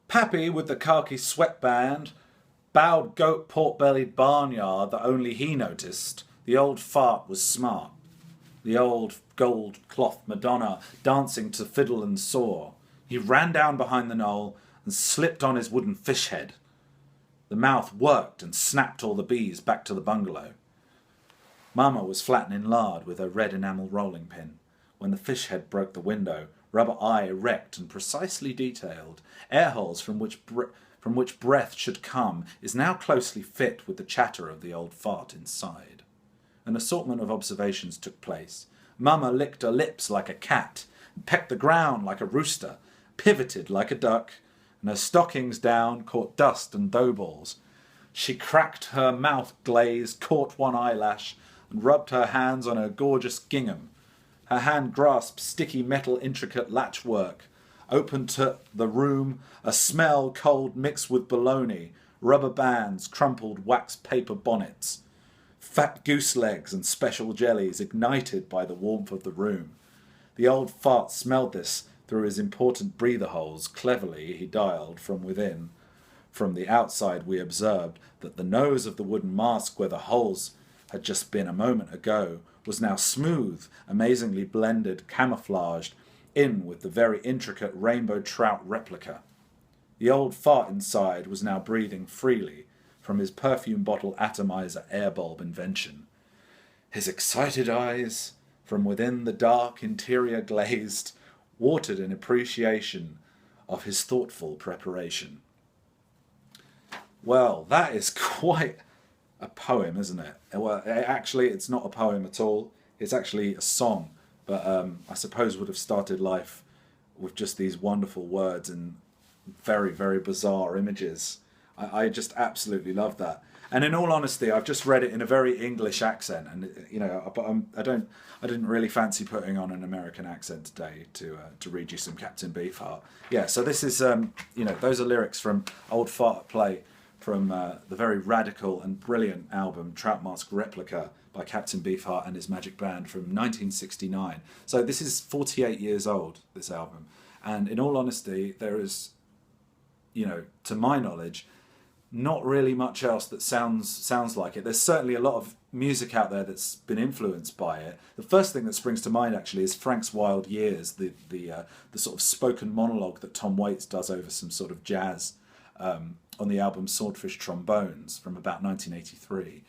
Pappy with the khaki sweatband, bowed goat pork-bellied barnyard that only he noticed. The old fart was smart. The old gold cloth Madonna dancing to fiddle and saw. He ran down behind the knoll and slipped on his wooden fish head. The mouth worked and snapped all the bees back to the bungalow. Mama was flattening lard with her red enamel rolling pin when the fish head broke the window, rubber eye erect and precisely detailed. Air holes from which breath should come is now closely fit with the chatter of the old fart inside. An assortment of observations took place. Mama licked her lips like a cat, pecked the ground like a rooster, pivoted like a duck, and her stockings down caught dust and dough balls. She cracked her mouth glaze, caught one eyelash, and rubbed her hands on her gorgeous gingham. Her hand grasped sticky metal intricate latchwork. Opened to the room a smell cold mixed with bologna, rubber bands, crumpled wax paper bonnets, fat goose legs and special jellies ignited by the warmth of the room. The old fart smelled this through his important breather holes. Cleverly he dialed from within. From the outside we observed that the nose of the wooden mask where the holes had just been a moment ago was now smooth, amazingly blended, camouflaged in with the very intricate rainbow trout replica. The old fart inside was now breathing freely from his perfume bottle atomizer air bulb invention. His excited eyes, from within the dark interior glazed, watered in appreciation of his thoughtful preparation. Well, that is quite a poem, isn't it? Well, actually, it's not a poem at all. It's actually a song, but I suppose would have started life with just these wonderful words and very, very bizarre images. I just absolutely love that. And in all honesty, I've just read it in a very English accent, and but I didn't really fancy putting on an American accent today to read you some Captain Beefheart. Yeah, so this is those are lyrics from Old Fart Play from the very radical and brilliant album Trout Mask Replica by Captain Beefheart and his Magic Band from 1969. So this is 48 years old, this album. And in all honesty, there is, to my knowledge, not really much else that sounds like it. There's certainly a lot of music out there that's been influenced by it. The first thing that springs to mind actually is Frank's Wild Years, the sort of spoken monologue that Tom Waits does over some sort of jazz on the album Swordfish Trombones from about 1983.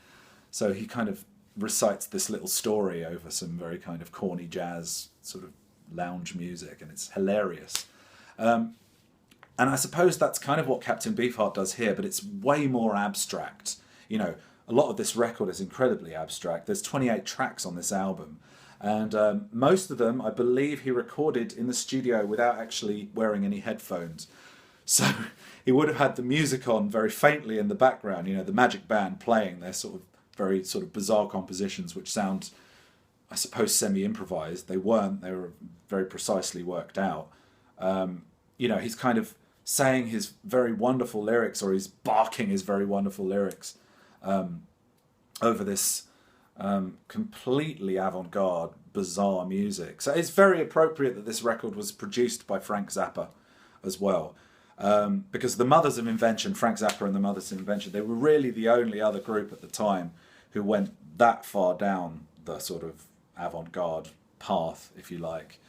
So he kind of recites this little story over some very kind of corny jazz sort of lounge music, and it's hilarious. And I suppose that's kind of what Captain Beefheart does here, but it's way more abstract. A lot of this record is incredibly abstract. There's 28 tracks on this album, and most of them, I believe, he recorded in the studio without actually wearing any headphones. So he would have had the music on very faintly in the background, the Magic Band playing their sort of very sort of bizarre compositions, which sound, I suppose, semi-improvised. They weren't. They were very precisely worked out. He's kind of saying his very wonderful lyrics, or he's barking his very wonderful lyrics over this completely avant-garde, bizarre music. So it's very appropriate that this record was produced by Frank Zappa as well. Because the Mothers of Invention, Frank Zappa and the Mothers of Invention, they were really the only other group at the time who went that far down the sort of avant-garde path, if you like.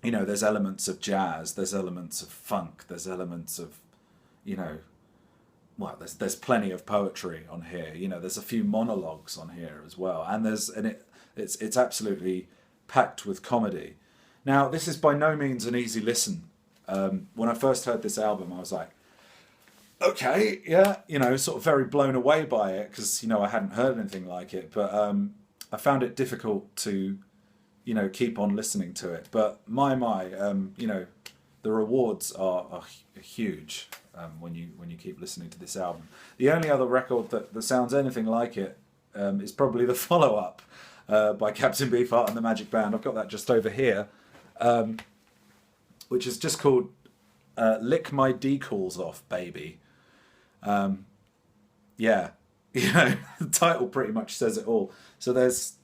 There's elements of jazz, there's elements of funk, there's elements of, there's plenty of poetry on here. There's a few monologues on here as well, and it's absolutely packed with comedy. Now, this is by no means an easy listen. When I first heard this album, I was like, okay, yeah, sort of very blown away by it because, I hadn't heard anything like it. But I found it difficult to, keep on listening to it. But the rewards are huge when you keep listening to this album. The only other record that sounds anything like it is probably the follow-up by Captain Beefheart and the Magic Band. I've got that just over here. Which is just called Lick My Decals Off, Baby. The title pretty much says it all. So there's,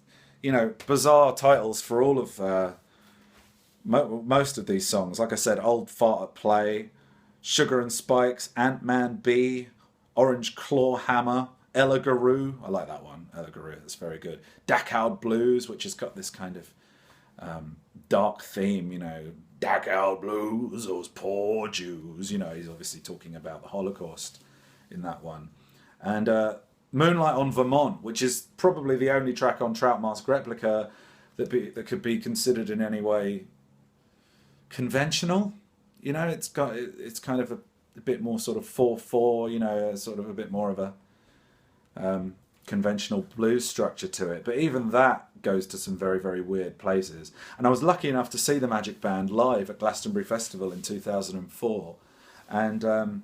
bizarre titles for all of most of these songs. Like I said, Old Fart at Play, Sugar and Spikes, Ant-Man B, Orange Claw Hammer, Ella Guru. I like that one, Ella Guru. That's very good. Dachau Blues, which has got this kind of dark theme, you know. Dachau Blues, those poor Jews. You know, he's obviously talking about the Holocaust in that one. And Moonlight on Vermont, which is probably the only track on Trout Mask Replica that could be considered in any way conventional. You know, it's kind of a bit more sort of 4/4. You know, sort of a bit more of a conventional blues structure to it. But even that goes to some very, very weird places. And I was lucky enough to see the Magic Band live at Glastonbury Festival in 2004, and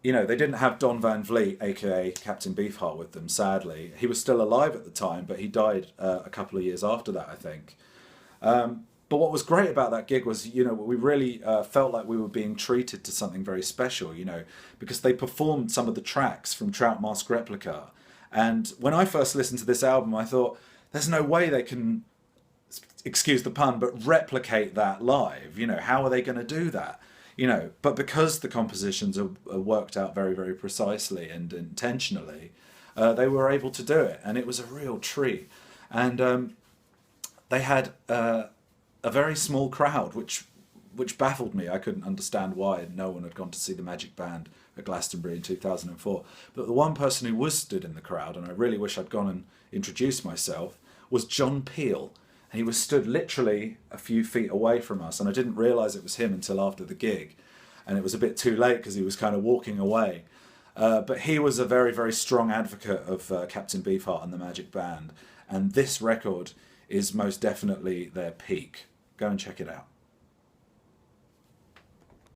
you know, they didn't have Don Van Vliet, aka Captain Beefheart, with them, sadly. He was still alive at the time, but he died a couple of years after that, I think. But what was great about that gig was, you know, we really felt like we were being treated to something very special, you know, because they performed some of the tracks from Trout Mask Replica. And when I first listened to this album, I thought, there's no way they can, excuse the pun, but replicate that live. You know, how are they going to do that? You know, but because the compositions are worked out very, very precisely and intentionally, they were able to do it, and it was a real treat. And they had a very small crowd, which baffled me. I couldn't understand why no one had gone to see the Magic Band at Glastonbury in 2004. But the one person who was stood in the crowd, and I really wish I'd gone and introduced myself, was John Peel. And he was stood literally a few feet away from us, and I didn't realise it was him until after the gig. And it was a bit too late because he was kind of walking away. But he was a very, very strong advocate of Captain Beefheart and the Magic Band. And this record is most definitely their peak. Go and check it out.